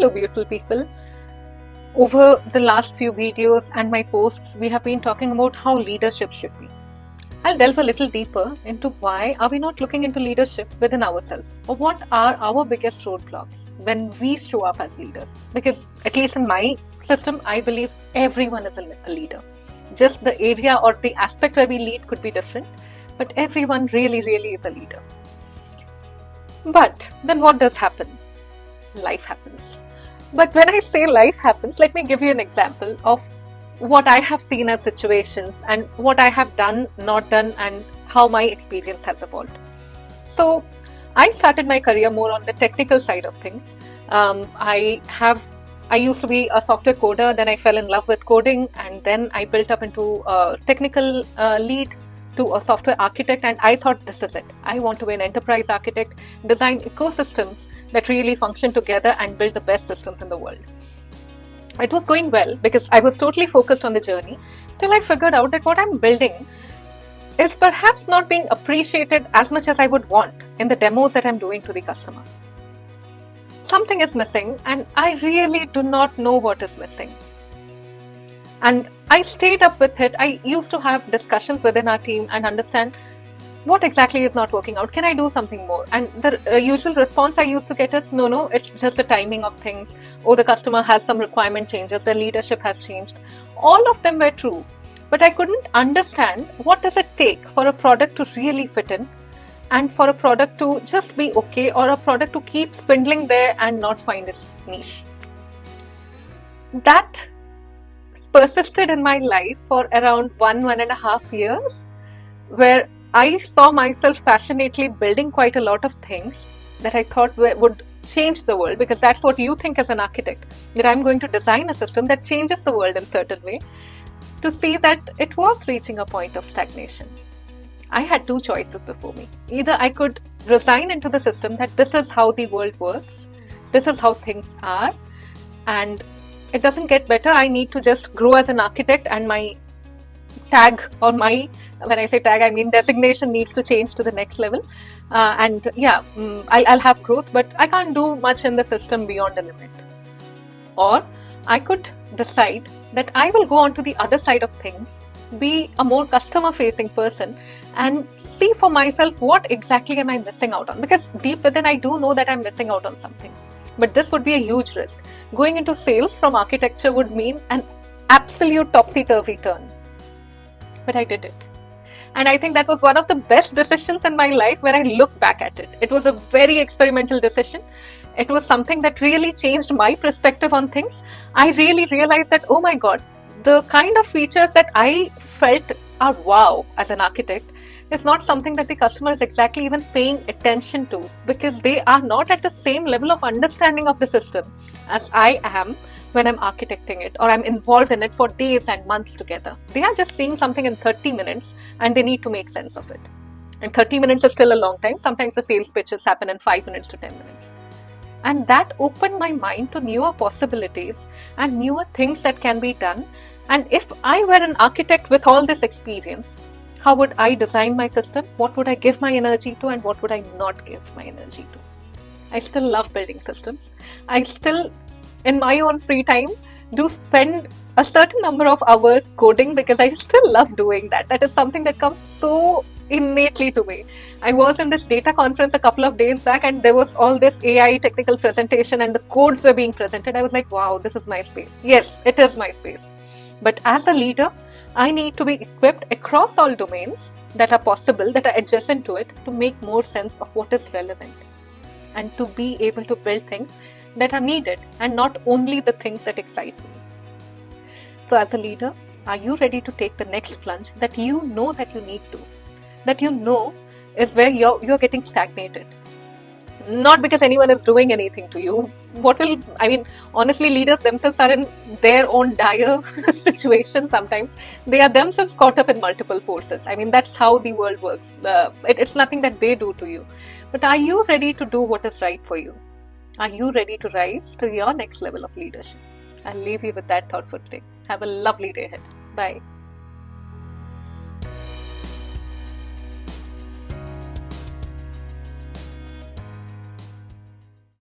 Hello, beautiful people. Over the last few videos and my posts, we have been talking about how leadership should be. I'll delve a little deeper into why are we not looking into leadership within ourselves, or what are our biggest roadblocks when we show up as leaders. Because at least in my system, I believe everyone is a leader. Just the area or the aspect where we lead could be different, but everyone really is a leader. But then what does happen? Life happens. But when I say life happens, let me give you an example of what I have seen as situations and what I have done, not done, and how my experience has evolved. So I started my career more on the technical side of things. I used to be a software coder, then I fell in love with coding, and then I built up into a technical lead to a software architect, and I thought this is it. I want to be an enterprise architect, design ecosystems that really function together and build the best systems in the world. It was going well because I was totally focused on the journey till I figured out that what I'm building is perhaps not being appreciated as much as I would want in the demos that I'm doing to the customer. Something is missing and I really do not know what is missing. And I stayed up with it. I used to have discussions within our team and understand what exactly is not working out. Can I do something more? And the usual response I used to get is, no, it's just the timing of things. Oh, the customer has some requirement changes. Their leadership has changed. All of them were true. But I couldn't understand what does it take for a product to really fit in and for a product to just be okay, or a product to keep spindling there and not find its niche. That persisted in my life for around 1.5 years, where I saw myself passionately building quite a lot of things that I thought would change the world, because that's what you think as an architect, that I'm going to design a system that changes the world in a certain way, to see that it was reaching a point of stagnation. I had two choices before me. Either I could resign into the system that this is how the world works, this is how things are, and it doesn't get better. I need to just grow as an architect, and my tag, or when I say tag, I mean designation, needs to change to the next level. I'll have growth, but I can't do much in the system beyond a limit. Or I could decide that I will go on to the other side of things, be a more customer-facing person, and see for myself what exactly am I missing out on. Because deep within, I do know that I'm missing out on something. But this would be a huge risk. Going into sales from architecture would mean an absolute topsy-turvy turn. But I did it. And I think that was one of the best decisions in my life when I look back at it. It was a very experimental decision. It was something that really changed my perspective on things. I really realized that, oh my God, the kind of features that I felt are wow as an architect is not something that the customer is exactly even paying attention to, because they are not at the same level of understanding of the system as I am when I'm architecting it, or I'm involved in it for days and months together. They are just seeing something in 30 minutes and they need to make sense of it. And 30 minutes is still a long time. Sometimes the sales pitches happen in 5 minutes to 10 minutes. And that opened my mind to newer possibilities and newer things that can be done. And if I were an architect with all this experience, how would I design my system? What would I give my energy to, and what would I not give my energy to? I still love building systems. I still, in my own free time, do spend a certain number of hours coding, because I still love doing that. That is something that comes so innately to me. I was in this data conference a couple of days back, and there was all this AI technical presentation and the codes were being presented. I was like, wow, this is my space. Yes, it is my space. But as a leader, I need to be equipped across all domains that are possible, that are adjacent to it, to make more sense of what is relevant, and to be able to build things that are needed and not only the things that excite me. So as a leader, are you ready to take the next plunge that you know that you need to, that you know is where you're getting stagnated? Not because anyone is doing anything to you. Honestly, leaders themselves are in their own dire situation sometimes. They are themselves caught up in multiple forces. That's how the world works. It's nothing that they do to you. But are you ready to do what is right for you? Are you ready to rise to your next level of leadership? I'll leave you with that thought for today. Have a lovely day ahead. Bye.